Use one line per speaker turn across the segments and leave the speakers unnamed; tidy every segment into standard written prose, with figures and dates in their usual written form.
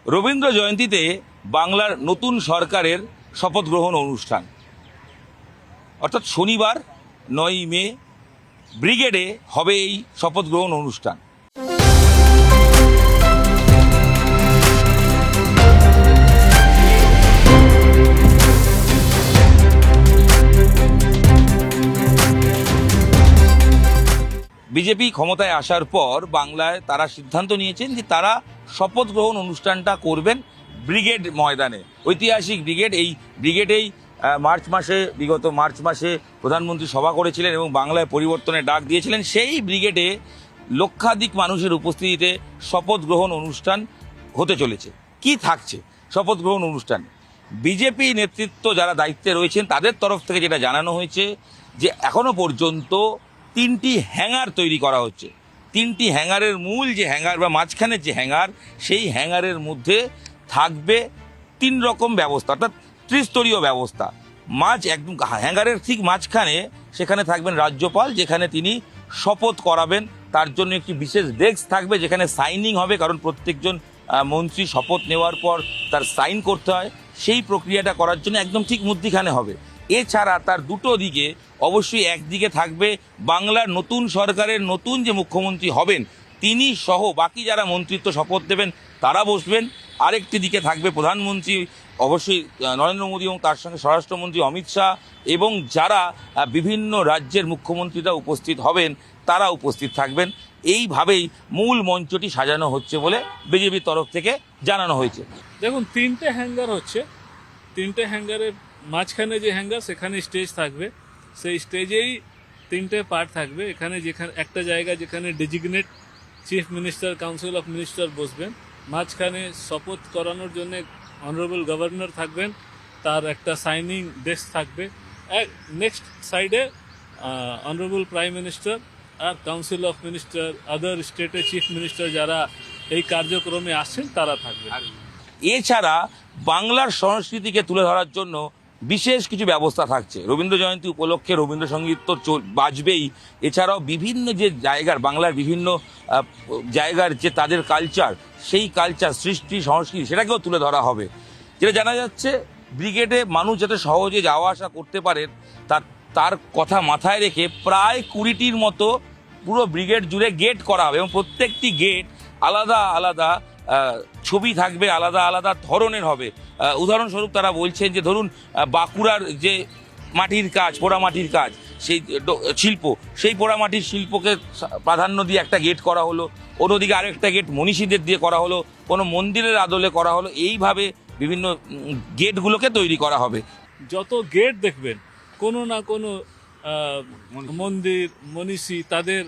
রবীন্দ্র জয়ন্তীতে বাংলার নতুন সরকারের শপথ গ্রহণ অনুষ্ঠান, অর্থাৎ শনিবার 9ই মে ব্রিগেডে হবে এই শপথ গ্রহণ অনুষ্ঠান। বিজেপি ক্ষমতায় আসার পর বাংলায় তারা সিদ্ধান্ত নিয়েছেন যে তারা শপথ গ্রহণ অনুষ্ঠানটা করবেন ব্রিগেড ময়দানে। ঐতিহাসিক ব্রিগেড, এই ব্রিগেডেই বিগত মার্চ মাসে প্রধানমন্ত্রী সভা করেছিলেন এবং বাংলায় পরিবর্তনের ডাক দিয়েছিলেন। সেই ব্রিগেডে লক্ষাধিক মানুষের উপস্থিতিতে শপথ গ্রহণ অনুষ্ঠান হতে চলেছে। কি থাকছে শপথ গ্রহণ অনুষ্ঠান? বিজেপি নেতৃত্ব যারা দায়িত্বে রয়েছেন তাদের তরফ থেকে যেটা জানানো হয়েছে যে এখনো পর্যন্ত 3টি হ্যাঙ্গার তৈরি করা হচ্ছে। 3টি হ্যাঙ্গারের মূল যে হ্যাঙ্গার বা মাঝখানের যে হ্যাঙ্গার, সেই হ্যাঙ্গারের মধ্যে থাকবে 3 রকম ব্যবস্থা, অর্থাৎ ত্রিস্তরীয় ব্যবস্থা। একদম হ্যাঙ্গারের ঠিক মাঝখানে সেখানে থাকবেন রাজ্যপাল, যেখানে তিনি শপথ করাবেন। তার জন্য একটি বিশেষ ডেস্ক থাকবে যেখানে সাইনিং হবে, কারণ প্রত্যেকজন মন্ত্রী শপথ নেওয়ার পর তার সাইন করতে হয়। সেই প্রক্রিয়াটা করার জন্য একদম ঠিক মধ্যিখানে হবে। এছাড়া তার দুটো দিকে অবশ্যই একদিকে থাকবে বাংলার নতুন সরকারের নতুন যে মুখ্যমন্ত্রী হবেন তিনি সহ বাকি যারা মন্ত্রিত্ব শপথ দেবেন তারা বসবেন। আরেকটি দিকে থাকবে প্রধানমন্ত্রী, অবশ্যই নরেন্দ্র মোদী এবং তার সঙ্গে স্বরাষ্ট্রমন্ত্রী অমিত শাহ এবং যারা বিভিন্ন রাজ্যের মুখ্যমন্ত্রীরা উপস্থিত হবেন তারা উপস্থিত থাকবেন। এইভাবেই মূল মঞ্চটি সাজানো হচ্ছে বলে বিজেপির তরফ থেকে জানানো হয়েছে।
দেখুন, 3টে হ্যাঙ্গার হচ্ছে। 3টে হ্যাঙ্গারের মাঝখানে যে হ্যাঙ্গার সেখানে স্টেজ থাকবে, সেই স্টেজেই 3টে পার্ট থাকবে। যেখানে একটা জায়গা যেখানে designate chief minister, council of minister বসবেন। মাঝখানে শপথ করানোর জন্য অনারেবল গভর্নর থাকবেন, তার একটা সাইনিং ডেস্ক থাকবে। নেক্সট সাইডে অনারেবল প্রাইম মিনিস্টার আর কাউন্সিল অফ মিনিস্টার, আদার স্টেটের চিফ মিনিস্টার যারা এই কার্যক্রমে আসছেন তারা থাকবে।
এছাড়া বাংলার সংস্কৃতিকে তুলে ধরার জন্য বিশেষ কিছু ব্যবস্থা থাকছে। রবীন্দ্র জয়ন্তী উপলক্ষে রবীন্দ্রসঙ্গীত তো বাজবেই, এছাড়াও বিভিন্ন যে জায়গার বাংলার বিভিন্ন জায়গার যে তাদের কালচার, সেই কালচার, সৃষ্টি, সংস্কৃতি সেটাকেও তুলে ধরা হবে। যেটা জানা যাচ্ছে ব্রিগেডে মানুষ যাতে সহজে যাওয়া আসা করতে পারেন তার কথা মাথায় রেখে প্রায় 20টির মতো পুরো ব্রিগেড জুড়ে গেট করা হবে এবং প্রত্যেকটি গেট আলাদা আলাদা ছবি থাকবে, আলাদা আলাদা ধরনের হবে। উদাহরণস্বরূপ তারা বলছেন যে ধরুন বাঁকুড়ার যে মাটির কাজ, পোড়ামাটির কাজ, সেই শিল্প, সেই পোড়ামাটির শিল্পকে প্রাধান্য দিয়ে একটা গেট করা হলো, অন্যদিকে আরেকটা গেট মনীষীদের দিয়ে করা হলো, কোনো মন্দিরের আদলে করা হলো। এইভাবে বিভিন্ন গেটগুলোকে তৈরি করা হবে।
যত গেট দেখবেন কোনো না কোনো মন্দির, মনীষী, তাদের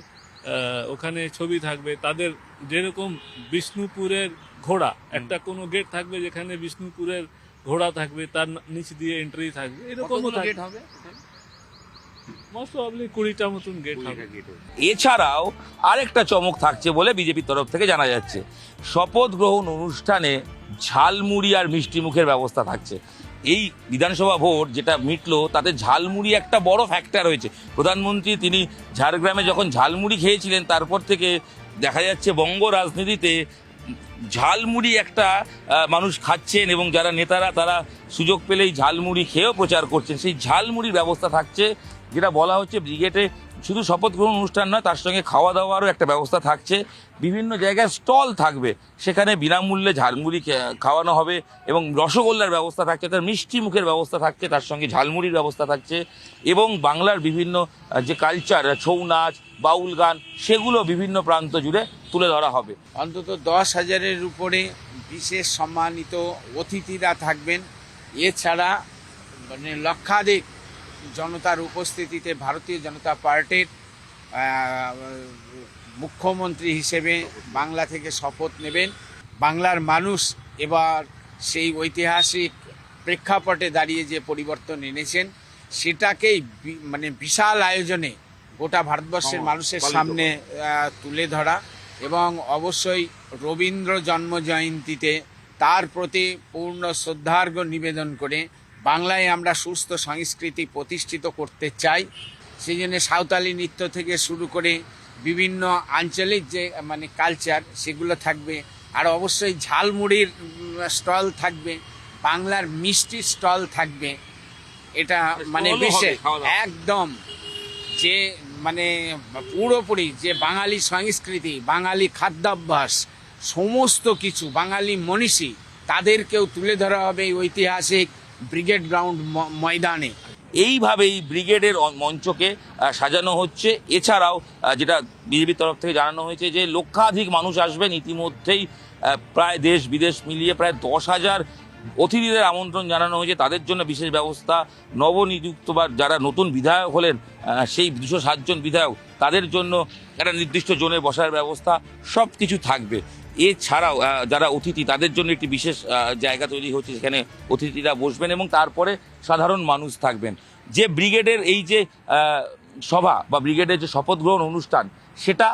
ওখানে ছবি থাকবে। তাদের যেরকম বিষ্ণুপুরের ঘোড়া, একটা কোনো গেট থাকবে যেখানে বিষ্ণুপুরের ঘোড়া থাকবে, তার নিচ দিয়ে এন্ট্রি থাকবে। এরকমও গেট হবে, মোস্ট প্রবাবলি 20টা মতন গেট হবে।
এছাড়াও আরেকটা চমক থাকছে বলে বিজেপির তরফ থেকে জানা যাচ্ছে। শপথ গ্রহণ অনুষ্ঠানে ঝালমুড়ি আর মিষ্টি মুখের ব্যবস্থা থাকছে। এই বিধানসভা ভোট যেটা মিটলো তাতে ঝালমুড়ি একটা বড় ফ্যাক্টর হয়েছে। প্রধানমন্ত্রী তিনি ঝাড়গ্রামে যখন ঝালমুড়ি খেয়েছিলেন তারপর থেকে দেখা যাচ্ছে বঙ্গ রাজনীতিতে ঝালমুড়ি একটা মানুষ খাচ্ছেন এবং যারা নেতারা তারা সুযোগ পেলেই ঝালমুড়ি খেয়েও প্রচার করছেন। সেই ঝালমুড়ির ব্যবস্থা থাকছে, যেটা বলা হচ্ছে ব্রিগেডে শুধু শপথ গ্রহণ অনুষ্ঠান নয়, তার সঙ্গে খাওয়া দাওয়ারও একটা ব্যবস্থা থাকছে। বিভিন্ন জায়গায় স্টল থাকবে, সেখানে বিনামূল্যে ঝালমুড়ি খাওয়ানো হবে এবং রসগোল্লার ব্যবস্থা থাকছে, তার মিষ্টি মুখের ব্যবস্থা থাকছে, তার সঙ্গে ঝালমুড়ির ব্যবস্থা থাকছে এবং বাংলার বিভিন্ন যে কালচার, ছৌ নাচ, বাউল গান, সেগুলো বিভিন্ন প্রান্ত জুড়ে তুলে ধরা হবে।
অন্তত 10,000-এর উপরে বিশেষ সম্মানিত অতিথিরা থাকবেন। এছাড়া লক্ষাধিক জনতার উপস্থিতিতে ভারতীয় জনতা পার্টির মুখ্যমন্ত্রী হিসেবে বাংলা থেকে শপথ নেবেন। বাংলার মানুষ এবার সেই ঐতিহাসিক প্রেক্ষাপটে দাঁড়িয়ে যে পরিবর্তন এনেছেন সেটাকেই বিশাল আয়োজনে গোটা ভারতবর্ষের মানুষের সামনে তুলে ধরা এবং অবশ্যই রবীন্দ্র জন্মজয়ন্তীতে তার প্রতি পূর্ণ শ্রদ্ধার্ঘ্য নিবেদন করে বাংলায় আমরা সুস্থ সংস্কৃতি প্রতিষ্ঠিত করতে চাই। সেই জন্য সাঁওতালি নৃত্য থেকে শুরু করে বিভিন্ন আঞ্চলিক যে কালচার সেগুলো থাকবে। আর অবশ্যই ঝালমুড়ির স্টল থাকবে, বাংলার মিষ্টির স্টল থাকবে। এটা মানে
স্টলও হবে,
বিশেষ
খাওয়া দাওয়া।
একদম যে মানে পুরোপুরি যে বাঙালি সংস্কৃতি, বাঙালি খাদ্যাভ্যাস, সমস্ত কিছু বাঙালি মনীষী তাদেরকেও তুলে ধরা হবে এই ঐতিহাসিক ব্রিগেড গ্রাউন্ড ময়দানে।
এইভাবেই ব্রিগেডের মঞ্চকে সাজানো হচ্ছে। এছাড়াও যেটা বিজেপির তরফ থেকে জানানো হয়েছে যে লক্ষাধিক মানুষ আসবেন। ইতিমধ্যেই প্রায় দেশ বিদেশ মিলিয়ে প্রায় 10,000 অতিথিদের আমন্ত্রণ জানানো হয়েছে। তাদের জন্য বিশেষ ব্যবস্থা, নবনিযুক্ত বা যারা নতুন বিধায়ক হলেন সেই 207 জন বিধায়ক তাদের জন্য একটা নির্দিষ্ট জোনে বসার ব্যবস্থা, সব কিছু থাকবে। এছাড়াও যারা অতিথি তাদের জন্য একটি বিশেষ জায়গা তৈরি হচ্ছে, সেখানে অতিথিরা বসবেন এবং তারপরে সাধারণ মানুষ থাকবেন। যে ব্রিগেডের এই যে সভা বা ব্রিগেডের যে শপথ গ্রহণ অনুষ্ঠান, সেটা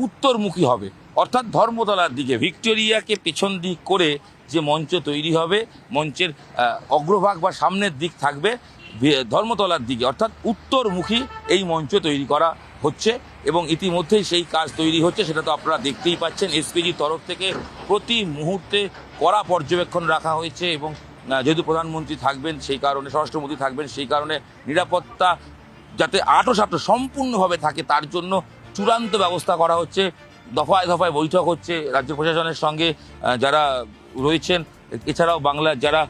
উত্তরমুখী হবে, অর্থাৎ ধর্মতলার দিকে। ভিক্টোরিয়াকে পেছন দিক করে যে মঞ্চ তৈরি হবে, মঞ্চের অগ্রভাগ বা সামনের দিক থাকবে ধর্মতলার দিকে, অর্থাৎ উত্তরমুখী এই মঞ্চ তৈরি করা হচ্ছে এবং ইতিমধ্যেই সেই কাজ তৈরি হচ্ছে। সেটা তো আপনারা দেখতেই পাচ্ছেন। এসপিজির তরফ থেকে প্রতি মুহূর্তে কড়া পর্যবেক্ষণ রাখা হয়েছে এবং যেহেতু প্রধানমন্ত্রী থাকবেন সেই কারণে, স্বরাষ্ট্রমন্ত্রী থাকবেন সেই কারণে নিরাপত্তা যাতে আঁটো সম্পূর্ণভাবে থাকে তার জন্য চূড়ান্ত ব্যবস্থা করা হচ্ছে। দফায় দফায় বৈঠক হচ্ছে রাজ্য প্রশাসনের সঙ্গে যারা রয়েছেন। এছাড়াও বাংলার যারা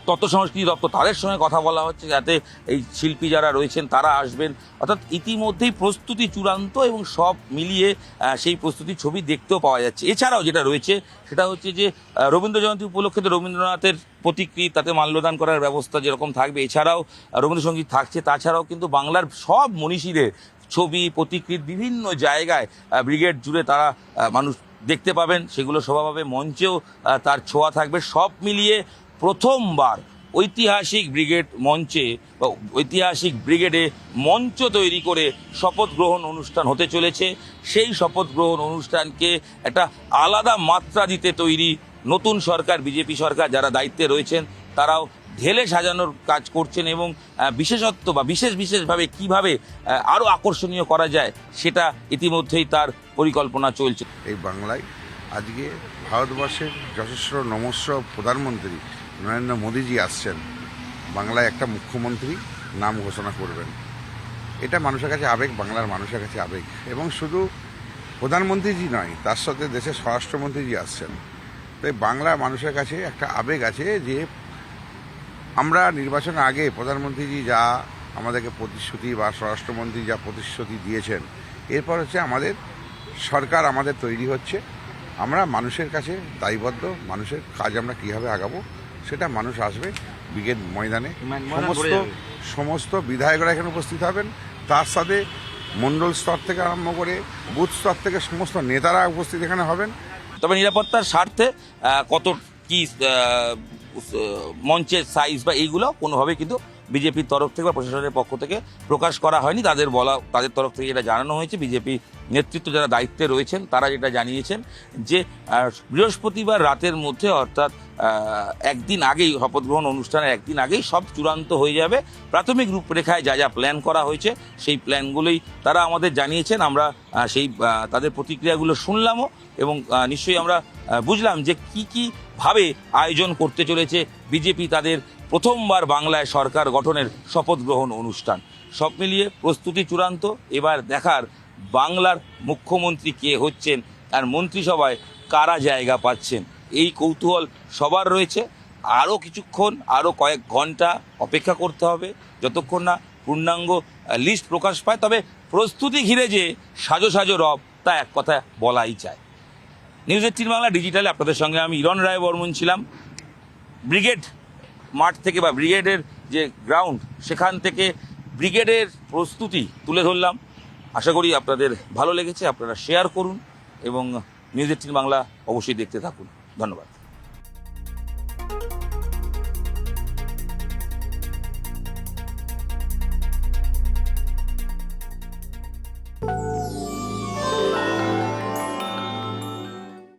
তথ্য সংস্কৃতি দপ্তর তাদের সঙ্গে কথা বলা হচ্ছে যাতে এই শিল্পী যারা রয়েছেন তারা আসবেন। অর্থাৎ ইতিমধ্যেই প্রস্তুতি চূড়ান্ত এবং সব মিলিয়ে সেই প্রস্তুতির ছবি দেখতেও পাওয়া যাচ্ছে। এছাড়াও যেটা রয়েছে সেটা হচ্ছে যে রবীন্দ্র জয়ন্তী উপলক্ষে তো রবীন্দ্রনাথের প্রতিকৃতি, তাতে মাল্যদান করার ব্যবস্থা যেরকম থাকবে, এছাড়াও রবীন্দ্রসঙ্গীত থাকছে। তাছাড়াও কিন্তু বাংলার সব মনীষীদের ছবি, প্রতিকৃতি বিভিন্ন জায়গায় ব্রিগেড জুড়ে তারা মানুষ দেখতে পাবেন, সেগুলো সভাভাবে মঞ্চেও তার ছোঁয়া থাকবে। সব মিলিয়ে প্রথমবার ঐতিহাসিক ব্রিগেড মঞ্চে বা ঐতিহাসিক ব্রিগেডে মঞ্চ তৈরি করে শপথ গ্রহণ অনুষ্ঠান হতে চলেছে। সেই শপথ গ্রহণ অনুষ্ঠানকে একটা আলাদা মাত্রা দিতে তৈরি নতুন সরকার, বিজেপি সরকার যারা দায়িত্বে রয়েছেন তারাও ঢেলে সাজানোর কাজ করছেন এবং বিশেষত্ব বা বিশেষভাবে কিভাবে আরও আকর্ষণীয় করা যায় সেটা ইতিমধ্যেই তার পরিকল্পনা চলছে।
এই বাংলায় আজকে ভারতবর্ষের যশস্ব নমস্য প্রধানমন্ত্রী নরেন্দ্র মোদীজি আসছেন, বাংলায় একটা মুখ্যমন্ত্রী নাম ঘোষণা করবেন। এটা মানুষের কাছে আবেগ, বাংলার মানুষের কাছে আবেগ। এবং শুধু প্রধানমন্ত্রীজি নয়, তার সাথে দেশের স্বরাষ্ট্রমন্ত্রীজি আসছেন। তাই বাংলার মানুষের কাছে একটা আবেগ আছে যে আমরা নির্বাচনের আগে প্রধানমন্ত্রীজি যা আমাদেরকে প্রতিশ্রুতি বা স্বরাষ্ট্রমন্ত্রী যা প্রতিশ্রুতি দিয়েছেন, এরপর হচ্ছে আমাদের সরকার আমাদের তৈরি হচ্ছে। আমরা মানুষের কাছে দায়বদ্ধ, মানুষের কাজ আমরা কীভাবে আগাবো সেটা মানুষ আসবে ব্রিগেড ময়দানে। সমস্ত বিধায়করা এখানে উপস্থিত হবেন, তার সাথে মণ্ডল স্তর থেকে আরম্ভ করে বুথ স্তর থেকে সমস্ত নেতারা উপস্থিত এখানে হবেন।
তবে নিরাপত্তার স্বার্থে কত কি মঞ্চের সাইজ বা এইগুলো কোনোভাবে কিন্তু বিজেপির তরফ থেকে বা প্রশাসনের পক্ষ থেকে প্রকাশ করা হয়নি। তাদের তরফ থেকে যেটা জানানো হয়েছে, বিজেপি নেতৃত্ব যারা দায়িত্বে রয়েছেন তারা যেটা জানিয়েছেন যে বৃহস্পতিবার রাতের মধ্যে, অর্থাৎ একদিন আগেই, শপথ গ্রহণ অনুষ্ঠানের একদিন আগেই সব চূড়ান্ত হয়ে যাবে। প্রাথমিক রূপরেখায় যা প্ল্যান করা হয়েছে সেই প্ল্যানগুলোই তারা আমাদের জানিয়েছেন। আমরা সেই তাদের প্রতিক্রিয়াগুলো শুনলামও এবং নিশ্চয়ই আমরা বুঝলাম যে কী ভাবে আয়োজন করতে চলেছে বিজেপি তাদের প্রথমবার বাংলায় সরকার গঠনের শপথ গ্রহণ অনুষ্ঠান। সব মিলিয়ে প্রস্তুতি চূড়ান্ত। এবার দেখার বাংলার মুখ্যমন্ত্রী কে হচ্ছেন আর মন্ত্রিসভায় কারা জায়গা পাচ্ছেন, এই কৌতূহল সবার রয়েছে। আরও কিছুক্ষণ, আরও কয়েক ঘন্টা অপেক্ষা করতে হবে যতক্ষণ না পূর্ণাঙ্গ লিস্ট প্রকাশ পায়। তবে প্রস্তুতি ঘিরে যে সাজো রব, তা এক কথা বলাই যায়। নিউজ 18 বাংলা ডিজিটালে আপনাদের সঙ্গে আমি ইরণ রায় বর্মন ছিলাম। ব্রিগেড মাঠ থেকে বা ব্রিগেডের যে গ্রাউন্ড, সেখান থেকে ব্রিগেডের প্রস্তুতি তুলে ধরলাম। আশা করি আপনাদের ভালো লেগেছে। আপনারা শেয়ার করুন এবং নিউজ 18 বাংলা অবশ্যই দেখতে থাকুন। ধন্যবাদ।